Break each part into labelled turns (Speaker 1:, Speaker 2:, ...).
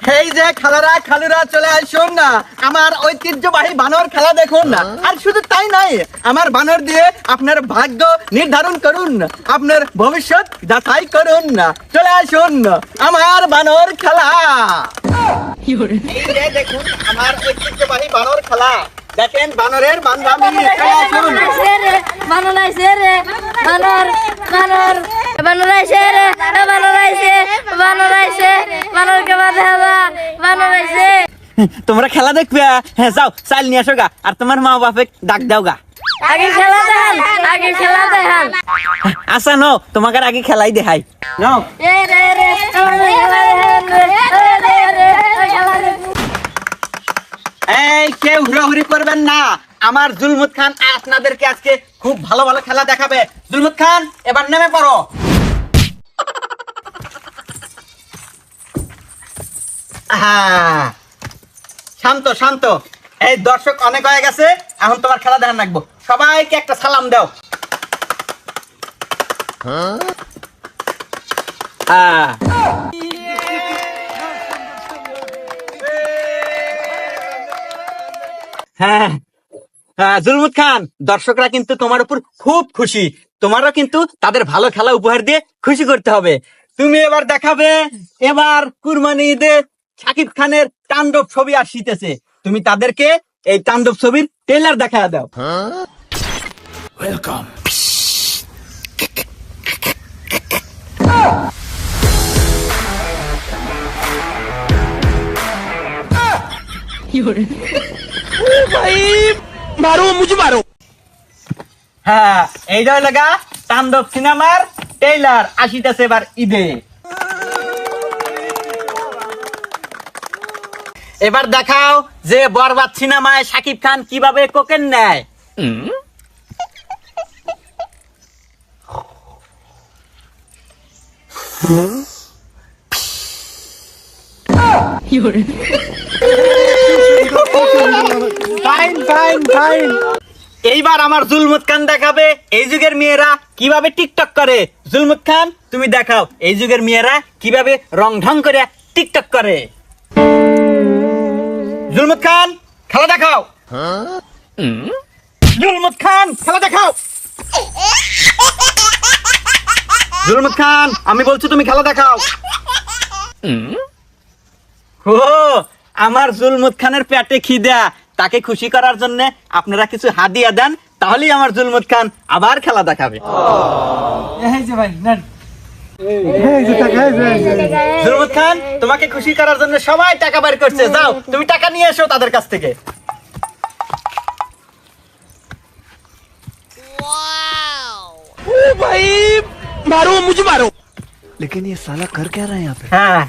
Speaker 1: এই যে খালারা খালুরা চলে আসুন না, আমার ঐতিহ্যবাহী বানর খেলা দেখুন না। আর শুধু তাই নয়, আমার বানর দিয়ে আপনার ভাগ্য নির্ধারণ করুন, আপনার ভবিষ্যৎ যাচাই করুন না। চলে আসুন আমার বানর খেলা। এই যে দেখুন আমার ঐতিহ্যবাহী বানর খেলা, দেখেন বানরের বান্দামি।
Speaker 2: বানর আইছে রে, বানর বানর বানর আইছে রে, বানর আইছে, বানর আইছে, বানরকে বাঁধা যা, বানর আইছে।
Speaker 1: তোমরা খেলা দেখবে? হ্যাঁ যাও, চাল নিয়ে আসো গা, আর তোমার মা বাপে ডাক দাও গা।
Speaker 2: আগে খেলা দেখান, আগে খেলা দেখান।
Speaker 1: আচ্ছা নো, তোমাকে আগে খেলাই দেখাই নাও।
Speaker 2: এ রে রে, আমাদের খেলা দেখান রে, এ রে রে, খেলা দেখান।
Speaker 1: এই কেউ হুড়াহুড়ি করবেন না, আমার জুলমুত খান আপনাদেরকে আজকে খুব ভালো ভালো খেলা দেখাবে। জুলমুত খান এবার নেমে পড়ো। হ্যাঁ, শান্ত শান্ত। এই দর্শক অনেক হয়ে গেছে, এখন তোমার খেলা দেখান রাখবো। সবাইকে একটা সালাম দাও। হ্যাঁ, হ্যাঁ হ্যাঁ জুলমুত খান, দর্শকরা কিন্তু তোমার উপর খুব খুশি। তোমারও কিন্তু তাদের ভালো খেলা উপহার দিয়ে খুশি করতে হবে। তুমি এবার দেখাবে, এবার কুরবানি ঈদে শাকিব খানের তাণ্ডব ছবি আসিতেছে। তুমি তাদেরকে এই তাণ্ডব ছবির ট্রেলার দেখা দাও। ওয়েলকাম। মারো মুঝে মারো। হ্যাঁ, এইটা লাগা তাণ্ডব সিনেমার ট্রেলার আসিতেছে এবার ঈদে। এবার দেখাও যে বরবাদ সিনেমায় শাকিব খান কিভাবে কোকেন নেয়। Fine fine fine. এইবার আমার জুলমুত খান দেখাবে এই যুগের মেয়েরা কিভাবে টিকটক করে। জুলমুত খান তুমি দেখাও এই যুগের মেয়েরা কিভাবে রং ঢং করে টিকটক করে। জুলমুত খান খেলা দেখাও। জুলমুত খান খেলা দেখাও। জুলমুত খান আমি বলছি তুমি খেলা দেখাও। ও, আমার জুলমুত খানের পেটে খিদা, তাকে খুশি করার জন্য আপনারা কিছু হাদিয়া দেন, তাহলেই আমার জুলমুত খান আবার খেলা দেখাবে। জুলমুত খান তোমাকে খুশি করার জন্য সবাই টাকা বের করছে, যাও তুমি টাকা নিয়ে এসো তাদের কাছ থেকে। ভাই মারো মুঝে মারো।
Speaker 3: लेकिन ये साला कर क्या रहा है यहाँ पे?
Speaker 1: হ্যাঁ,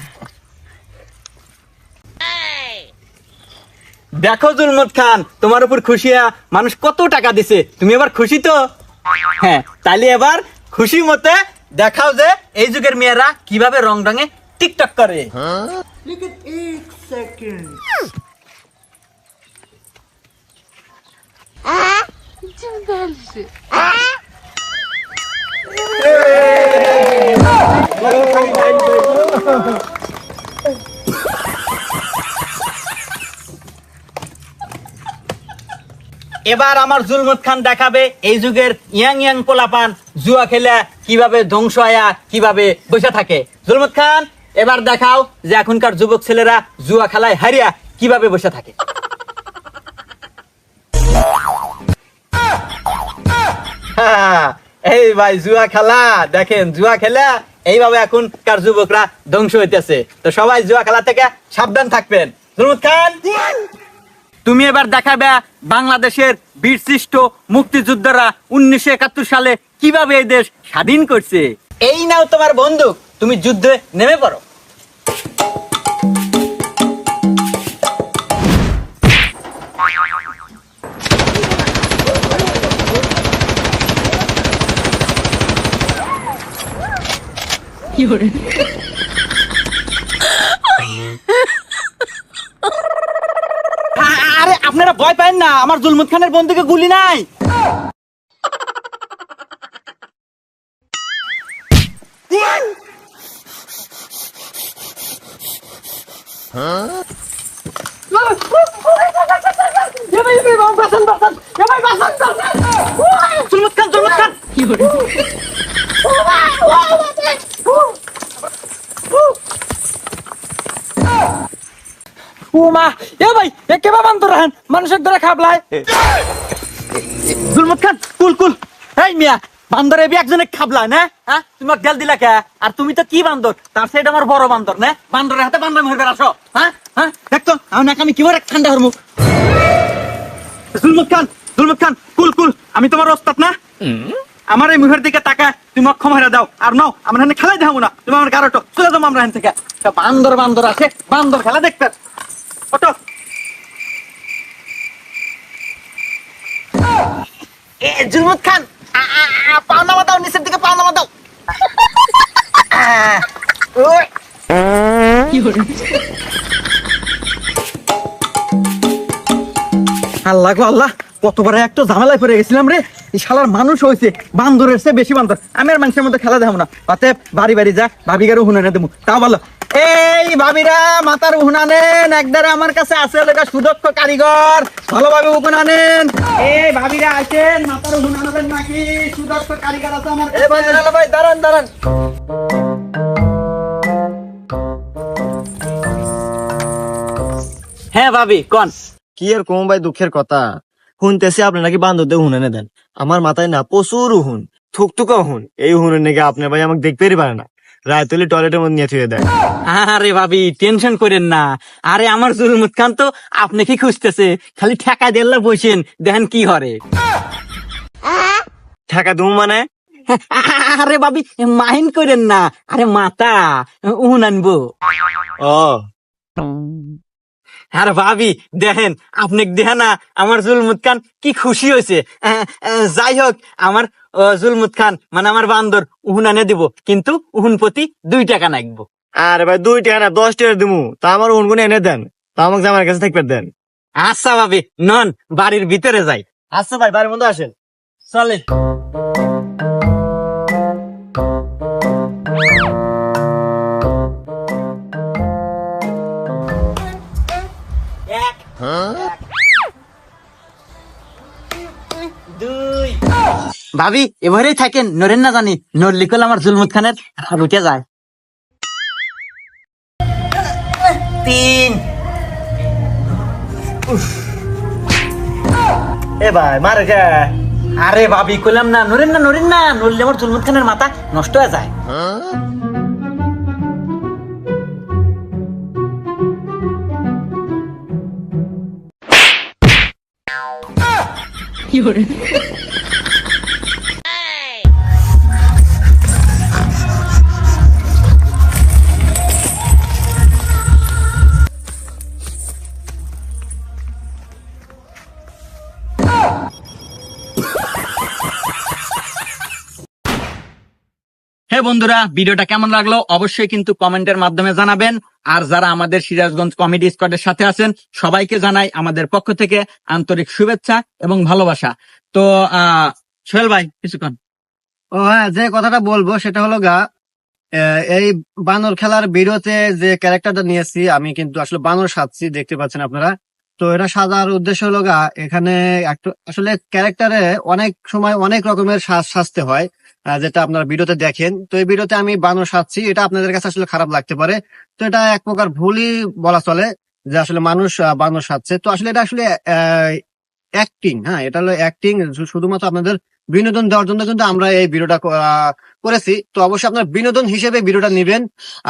Speaker 1: দেখো জুলমুত খান তোমার উপর খুশিয়া মানুষ কত টাকা দিছে, তুমি এবার খুশি তো? হ্যাঁ, তাহলে এবার খুশি মতে দেখাও যে এই যুগের মেয়েরা কিভাবে রং রঙে টিকটক করে। এবার আমার জুলমুত খান দেখাবে এই যুগের ইয়াং ইয়াং পোলাপান জুয়া খেলা কিভাবে ধ্বংস হয়া কিভাবে বসে থাকে। জুলমুত খান এবার দেখাও যে এখনকার যুবক ছেলেরা জুয়া খেলায় হারিয়া কিভাবে বসে থাকে। হ্যাঁ, এই ভাই জুয়া খেলা দেখেন, জুয়া খেলা এইভাবে এখনকার যুবকরা ধ্বংস হইতেছে। তো সবাই জুয়া খেলা থেকে সাবধান থাকবেন। জুলমুত খান তুমি এবার দেখাবে বাংলাদেশের বীরশ্রেষ্ঠ মুক্তিযোদ্ধারা 1971 সালে কিভাবে এই দেশ স্বাধীন করছে। এই নাও তোমার বন্দুক, তুমি যুদ্ধে নেমে পড়ো। আরে আপনারা ভয় পান না, আমার জুলমুত খানের বন্দুকে গুলি নাই। জুলমত খান, জুলমত খান।
Speaker 4: ও মা, এ ভাই এ কেবা বান্দর রাখেন মানুষের দ্বারা খাবলায়।
Speaker 1: জুলমত খান, কুল কুল। এই মিয়া, বান্দরে বি একজনে খাবলা না? হ্যাঁ, তুমি গেল দিলা কে? আর তুমি তো কি বান্দর? তার সাইড আমার বড় বান্দর না? বান্দরের হাতে বান্দর মেরবে আসো। হ্যাঁ হ্যাঁ, দেখতো আমি কি করে ঠান্ডা হরমু। জুলমত খান, জুলমত খান, কুল কুল। আমি তোমার ওস্তাদ না? আমার এই মুখের দিকে তাকা, তুমি অক্ষম হয়ে দাও। আর নাও, আমরা এখানে খেলাই দেখাবো না। তুমি আমার গারোটো চলে যাবো আমরা এখান থেকে। তা বান্দর বান্দর আছে, বান্দর খেলা দেখতে। ওটো। জুলমত খান, পাও নামা দাও, নিচের দিকে পাও নামা দাও। ওই। আল্লাহ গো আল্লাহ, কতবার একটা ঝামেলায় পড়ে গেছিলাম রে। এই শালার মানুষ হয়েছে বান্দরের চেয়ে বেশি বান্দর। আমি আর মানুষের মধ্যে খেলা দেখাবো না। অতএব বাড়ি বাড়ি যা, ভাবিগারও হুনে দেবো, তাও ভালো। এই ভাবিরা, মাতার উহুন আনেন। একদারে আমার কাছে আছে লেখা সুদক্ষ কারিগর, ভালোভাবে উহুন আনেন। এই ভাবিরা আসেন, মাতার উহুন আনবেন নাকি? সুদক্ষ কারিগর আছে আমার কাছে।
Speaker 4: ভাই দাঁড়ান দাঁড়ান।
Speaker 1: হ্যাঁ ভাবি, কোন?
Speaker 5: কি আর কম ভাই, দুঃখের কথা শুনতেছি আপনি নাকি বান্ধবদের হুন এনে দেন। আমার মাথায় না প্রচুর হুন, থুকতুকা হুন। এই হুনের নাকি আপনি ভাই আমাকে দেখতেই পারে না, রায় তুলি টয়লেটের মধ্যে নিয়ে থুয়ে দেয়।
Speaker 1: আরে ভাবি, টেনশন করেন না। আরে আমার জুলমত খান তো আপনি কি খুঁজতেছে, খালি ঠেকা দিল্লা বসেন, দেখেন কি হরে।
Speaker 5: ঠেকা দুম মানে?
Speaker 1: আরে ভাবি, মাইন্ড করেন না। আরে মাতা উহুন আনবো।
Speaker 5: ও
Speaker 1: আরে ভাবি দেখেন, আপনি দেখেন না আমার জুলমত খান কি খুশি হয়েছে। যাই হোক, আমার জুলমত খান মানে আমার বান্দর উহুন আনে দিব, কিন্তু উহুন প্রতি 2 টাকা নাকবো।
Speaker 5: আরে ভাই 2 টাকা না 10 টাকা দিমু, তা আমার হুন গুনে এনে দেন, তা আমাকে আমার কাছে থাকবে দেন।
Speaker 1: আচ্ছা ভাবি, নন বাড়ির ভিতরে যাই।
Speaker 5: আচ্ছা ভাই, বাড়ির মধ্যে আসেন।
Speaker 1: চলে। ভাবি এবারেই থাকেন, নরেন না জানি, নরলি কল আমার জুলমত খানের উঠে যায়। 3।
Speaker 5: এ ভাই মারে কে?
Speaker 1: আরে ভাবি কইলাম না, নরেন না, নরেন না, নরলে আমার জুলমত খানের মাথা নষ্ট হয়ে যায়। হ্যাঁ বন্ধুরা, ভিডিওটা কেমন লাগলো অবশ্যই কিন্তু কমেন্টের মাধ্যমে জানাবেন। আর যারা আমাদের সিরাজগঞ্জ কমেডি স্কোয়াডের সাথে আছেন সবাইকে জানাই আমাদের পক্ষ থেকে আন্তরিক শুভেচ্ছা এবং ভালোবাসা। তো সোহেল ভাই কিছুক্ষণ।
Speaker 5: ও হ্যাঁ, যে কথাটা বলবো সেটা হলো এই বানর খেলার ভিডিওতে যে ক্যারেক্টারটা নিয়েছি, আমি কিন্তু আসলে বানর সাজছি, দেখতে পাচ্ছেন আপনারা। তো এটা সাজার উদ্দেশ্য হলো এখানে একটু আসলে ক্যারেক্টারে অনেক সময় অনেক রকমের সাজতে হয়, যেটা আপনারা ভিডিওতে দেখেন। তো এই ভিডিওতে আমি বানর সাজছি, এটা আপনাদের কাছে আসলে খারাপ লাগতে পারে। তো এটা এক প্রকার ভুলই বলা চলে যে আসলে মানুষ বানর সাজছে। তো আসলে এটা আসলে অ্যাক্টিং। হ্যাঁ, এটা হলো অ্যাক্টিং, শুধুমাত্র আপনাদের বিনোদন দেওয়ার জন্য কিন্তু আমরা এই ভিডিওটা করেছি। তো অবশ্যই আপনার বিনোদন হিসেবে ভিডিওটা নেবেন।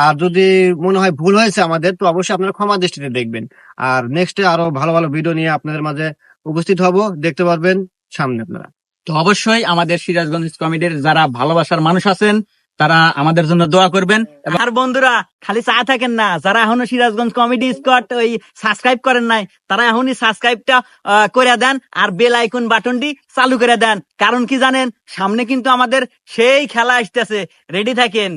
Speaker 5: আর যদি মনে হয় ভুল হয়েছে আমাদের, তো অবশ্যই আপনারা ক্ষমা দৃষ্টিতে দেখবেন। আর নেক্সটে আরো ভালো ভালো ভিডিও নিয়ে আপনাদের মাঝে উপস্থিত হব, দেখতে পারবেন সামনে আপনারা।
Speaker 1: তো অবশ্যই আমাদের সিরাজগঞ্জ কমেডির যারা ভালোবাসার মানুষ আছেন তারা আমাদের জন্য দোয়া করবেন। আর বন্ধুরা খালি চা থাকেন না, যারা এখনো সিরাজগঞ্জ কমেডি স্কোয়াড ওই সাবস্ক্রাইব করেন নাই তারা এখনই সাবস্ক্রাইবটা করে দেন আর বেল আইকন বাটনটি চালু করে দেন। কারণ কি জানেন, সামনে কিন্তু আমাদের সেই খেলা আসতেছে, রেডি থাকেন।